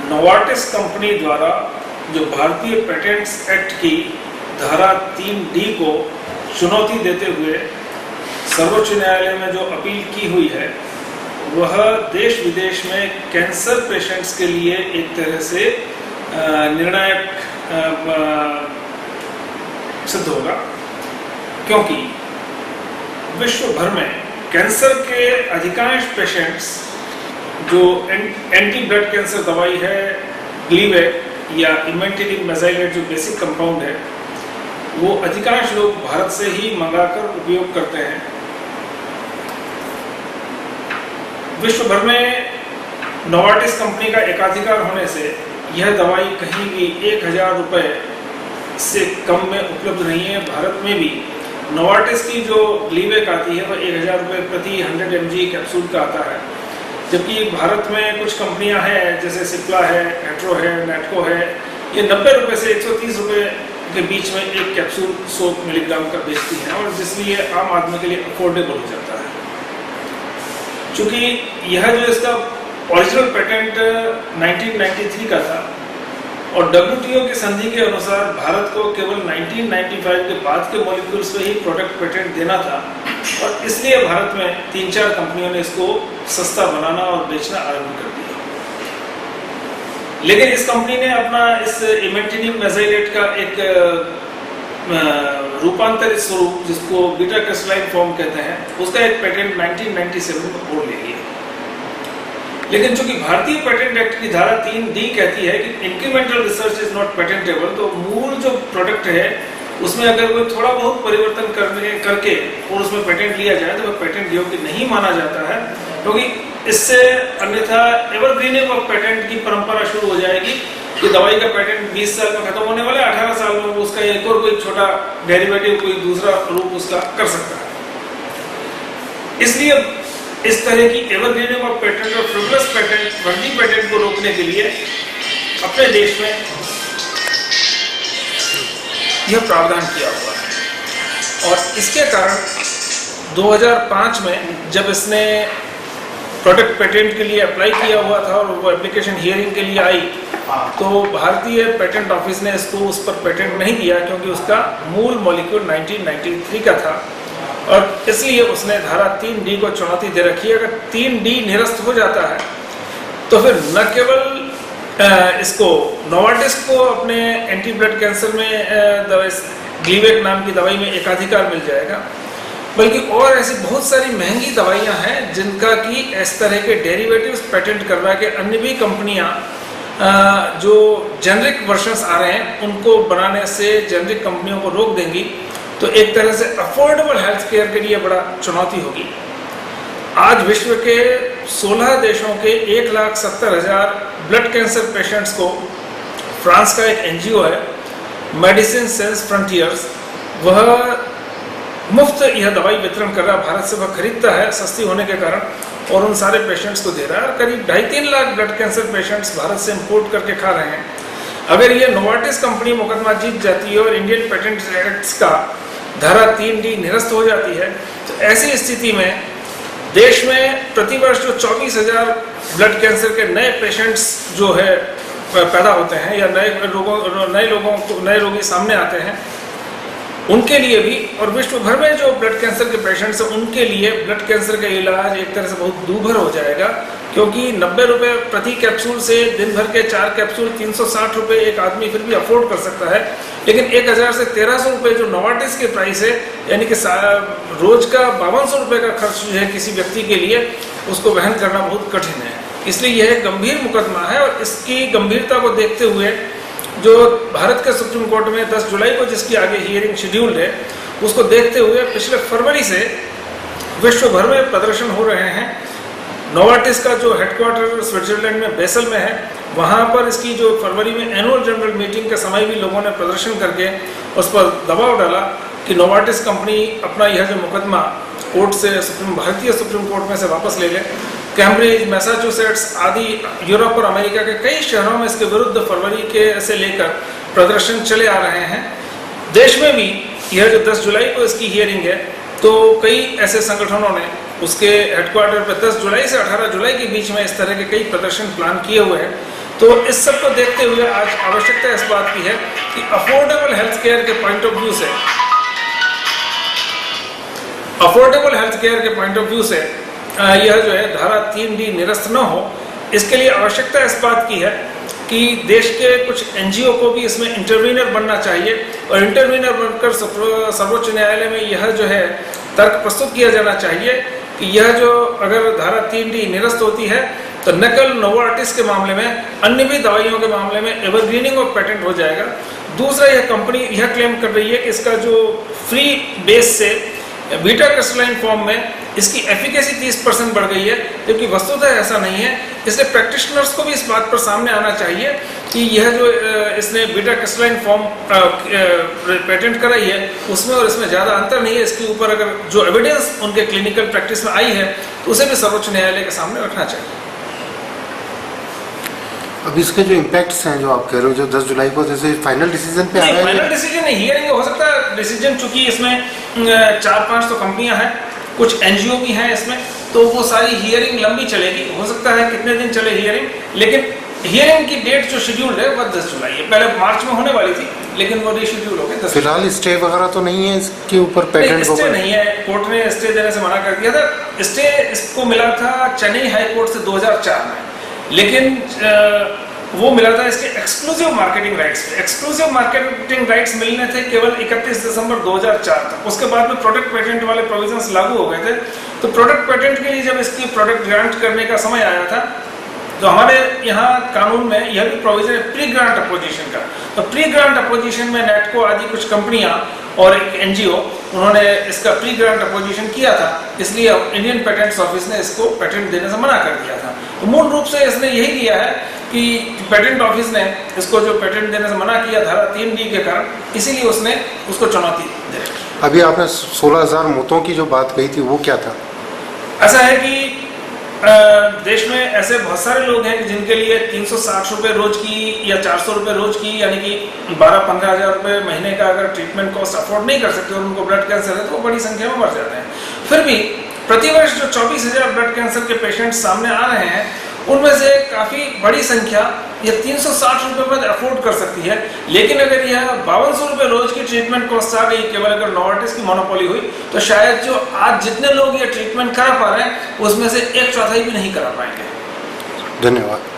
Novartis company द्वारा जो भारतीय पेटेंट्स एक्ट की धारा 3D को चुनौती देते हुए सर्वोच्च न्यायालय में जो अपील की हुई है वह देश विदेश में कैंसर पेशेंट्स के लिए एक तरह से निर्णायक सिद्ध होगा, क्योंकि विश्व भर में कैंसर के अधिकांश पेशेंट्स जो एंटी ब्लड कैंसर दवाई है ग्लीवेक या इमेटिनिब मेसाइलेट जो बेसिक कंपाउंड है वो अधिकांश लोग भारत से ही मंगाकर उपयोग करते हैं। विश्व भर में नोवार्टिस कंपनी का एकाधिकार होने से यह दवाई कहीं भी 1000 रुपये से कम में उपलब्ध नहीं है। भारत में भी नोवार्टिस की जो ग्लीवेक आती है वह 1000 रुपये प्रति 100 mg कैप्सूल का आता है, जबकि भारत में कुछ कंपनियां हैं जैसे सिप्ला है, हेट्रो है, नेटको है, ये 90 रुपये से 130 रुपये के बीच में एक कैप्सूल 100 मिलीग्राम का बेचती हैं और जिसलिए आम आदमी के लिए अफोर्डेबल हो जाता है। चूँकि यह जो इसका ओरिजिनल पेटेंट 1993 का था और WTO की संधि के अनुसार भारत को केवल 1995 के बाद के मॉलिक्यूल्स पे ही प्रोडक्ट पेटेंट देना था और इसलिए भारत में 3-4 कंपनियों ने इसको सस्ता बनाना और बेचना आरंभ कर दिया। लेकिन इस कंपनी ने अपना इस इमेटिनिब मेसाइलेट का एक रूपांतरित स्वरूप जिसको बीटा क्रिस्टलाइन फॉर्म कहते हैं उसका एक पेटेंट 1997 में और ले लिया। लेकिन चूंकि भारतीय पेटेंट एक्ट की धारा 3D कहती है कि incremental research is not patentable, तो मूल जो प्रोडक्ट है उसमें अगर कोई थोड़ा बहुत परिवर्तन करके और उसमें पेटेंट लिया जाए तो वह पेटेंट योग्य नहीं माना जाता है, क्योंकि इससे अन्यथा एवरग्रीनिंग ऑफ पेटेंट की परंपरा शुरू हो जाएगी कि दवाई का पेटेंट 20 साल में खत्म होने वाला है, 18 साल में उसका एक और कोई छोटा डेरिवेटिव कोई दूसरा रूप उसका कर सकता है। इसलिए इस तरह की एवरग्रीनिंग ऑफ पेटेंट और फ्रिवलेस पेटेंट, फर्जी पेटेंट को रोकने के लिए अपने देश में यह प्रावधान किया हुआ है। और इसके कारण 2005 में जब इसने प्रोडक्ट पेटेंट के लिए अप्लाई किया हुआ था और वो एप्लीकेशन हियरिंग के लिए आई तो भारतीय पेटेंट ऑफिस ने इसको उस पर पेटेंट नहीं दिया, क्योंकि उसका मूल मॉलिक्यूल 1993 का था और इसलिए उसने धारा 3D को चुनौती दे रखी है। अगर 3D निरस्त हो जाता है तो फिर न केवल इसको नोवार्टिस को अपने एंटी ब्लड कैंसर में ग्लीवेक नाम की दवाई में एकाधिकार मिल जाएगा, बल्कि और ऐसी बहुत सारी महंगी दवाइयां हैं जिनका कि इस तरह के डेरिवेटिव्स पेटेंट करवा के अन्य भी कंपनियां जो जेनरिक वर्जन्स आ रहे हैं उनको बनाने से जेनरिक कंपनियों को रोक देंगी। तो एक तरह से अफोर्डेबल हेल्थ केयर के लिए बड़ा चुनौती होगी। आज विश्व के 16 देशों के 1,70,000 ब्लड कैंसर पेशेंट्स को फ्रांस का एक NGO है मेडिसिन सेंस फ्रंटियर्स, वह मुफ्त यह दवाई वितरण कर रहा है। भारत से वह खरीदता है सस्ती होने के कारण और उन सारे पेशेंट्स को दे रहा है। करीब 2.5-3 lakh blood cancer patients Bharat से इंपोर्ट करके खा रहे हैं। अगर ये नोवार्टिस कंपनी मुकदमा जीत जाती है और इंडियन पेटेंट एक्ट का धारा 3D निरस्त हो जाती है तो ऐसी स्थिति में देश में प्रतिवर्ष जो 24,000 ब्लड कैंसर के नए पेशेंट्स जो है पैदा होते हैं या नए रोगी सामने आते हैं उनके लिए भी और विश्व भर में जो ब्लड कैंसर के पेशेंट्स हैं उनके लिए ब्लड कैंसर का इलाज एक तरह से बहुत दूभर हो जाएगा, क्योंकि 90 रुपये प्रति कैप्सूल से दिन भर के 4 कैप्सूल 360 रुपये एक आदमी फिर भी अफोर्ड कर सकता है, लेकिन 1000 से 1300 रुपये जो नोवार्टिस के प्राइस है यानी कि रोज का 5200 रुपये का खर्च जो है किसी व्यक्ति के लिए उसको वहन करना बहुत कठिन है। इसलिए यह गंभीर मुकदमा है और इसकी गंभीरता को देखते हुए जो भारत के सुप्रीम कोर्ट में 10 जुलाई को जिसकी आगे हियरिंग शेड्यूल्ड है उसको देखते हुए पिछले फरवरी से विश्व भर में प्रदर्शन हो रहे हैं। नोवार्टिस का जो हेडक्वार्टर स्विट्जरलैंड में बेसल में है वहाँ पर इसकी जो फरवरी में एनुअल जनरल मीटिंग के समय भी लोगों ने प्रदर्शन करके उस पर दबाव डाला कि नोवार्टिस कंपनी अपना यह जो मुकदमा कोर्ट से भारतीय सुप्रीम कोर्ट में से वापस ले ले। कैम्ब्रिज, मैसाचुसेट्स आदि यूरोप और अमेरिका के कई शहरों में इसके विरुद्ध फरवरी के से लेकर प्रदर्शन चले आ रहे हैं। देश में भी यह जो 10 जुलाई को इसकी हियरिंग है तो कई ऐसे संगठनों ने उसके हेडक्वार्टर पर 10 जुलाई से 18 जुलाई के बीच में इस तरह के कई प्रदर्शन प्लान किए हुए हैं तो इस सब को देखते हुए आज आवश्यकता इस बात की है कि अफोर्डेबल हेल्थ केयर के पॉइंट ऑफ व्यू से यह जो है धारा 3D निरस्त न हो, इसके लिए आवश्यकता इस बात की है कि देश के कुछ एनजीओ को भी इसमें इंटरवीनर बनना चाहिए और इंटरवीनर बनकर सर्वोच्च न्यायालय में यह जो है तर्क प्रस्तुत किया जाना चाहिए कि यह जो अगर धारा 3D निरस्त होती है तो नकल, नोवार्टिस के मामले में, अन्य भी दवाइयों के मामले में एवरग्रीनिंग ऑफ पेटेंट हो जाएगा। दूसरा, यह कंपनी यह क्लेम कर रही है कि इसका जो फ्री बेस से बीटा क्रिस्टलाइन फॉर्म में इसकी एफिकेसी 30% बढ़ गई है, जबकि वस्तुतः ऐसा नहीं है। इसलिए प्रैक्टिशनर्स को भी इस बात पर सामने आना चाहिए कि यह जो इसने बीटा क्रिस्टलाइन फॉर्म पेटेंट कराई है उसमें और इसमें ज़्यादा अंतर नहीं है। इसके ऊपर अगर जो एविडेंस उनके क्लिनिकल प्रैक्टिस में आई है तो उसे भी सर्वोच्च न्यायालय के सामने रखना चाहिए। अब इसके जो इम्पैक्ट्स हैं जो आप कह रहे हो, जो 10 जुलाई को जैसे फाइनल डिसीजन पे आ रहा है, फाइनल डिसीजन हियरिंग हो सकता है डिसीजन, चूंकि इसमें 4-5 तो कंपनियां हैं, कुछ एनजीओ भी हैं इसमें, तो वो सारी हियरिंग लंबी चलेगी। हो सकता है कितने दिन चले हियरिंग, लेकिन हियरिंग की डेट जो शेड्यूल्ड है वह 10 जुलाई है। पहले मार्च में होने वाली थी लेकिन वो रीशेड्यूल हो गई। फिलहाल स्टे वगैरह तो नहीं है इसके ऊपर, पेटेंट स्टे नहीं है, कोर्ट ने स्टे देने से मना कर दिया था। स्टे इसको मिला था चेन्नई हाई कोर्ट से 2004 में, लेकिन वो मिला था इसके एक्सक्लूसिव मार्केटिंग राइट्स पे। एक्सक्लूसिव मार्केटिंग राइट्स मिलने थे केवल 31 दिसंबर 2004 तक। उसके बाद में प्रोडक्ट पेटेंट वाले प्रोविजंस लागू हो गए थे। तो प्रोडक्ट पेटेंट के लिए जब इसकी प्रोडक्ट ग्रांट करने का समय आया था तो हमारे यहाँ कानून में यह भी प्रोविजन है प्री ग्रांट अपोजिशन का। तो प्री ग्रांट अपोजिशन में नेटको आदि कुछ कंपनियां और एक एनजीओ उन्होंने इसका प्री ग्रांट अपोजिशन किया था, इसलिए इंडियन पेटेंट्स ऑफिस ने इसको पेटेंट देने से मना कर दिया था। तो मूल रूप से इसने यही किया है कि पेटेंट ऑफिस ने इसको जो पेटेंट देने से मना किया धारा 3D के कारण, इसीलिए उसने उसको चुनौती दे रखी। अभी आपने 16,000 मौतों की जो बात कही थी वो क्या था? ऐसा है कि देश में ऐसे बहुत सारे लोग हैं जिनके लिए 360 रुपये रोज की या 400 रुपये रोज की, यानी कि 12-15 हज़ार रुपये महीने का अगर ट्रीटमेंट कॉस्ट अफोर्ड नहीं कर सकते और उनको ब्लड कैंसर है तो वो बड़ी संख्या में मर जाते हैं। फिर भी प्रतिवर्ष जो 24,000 ब्लड कैंसर के पेशेंट सामने आ रहे हैं उनमें से काफ़ी बड़ी संख्या यह 360 रुपये में अफोर्ड कर सकती है। लेकिन अगर यह 5200 रुपये रोज की ट्रीटमेंट कॉस्ट आ गई, केवल अगर नोवार्टिस की मोनोपोली हुई, तो शायद जो आज जितने लोग ये ट्रीटमेंट करा पा रहे हैं उसमें से 1/4 भी नहीं करा पाएंगे। धन्यवाद।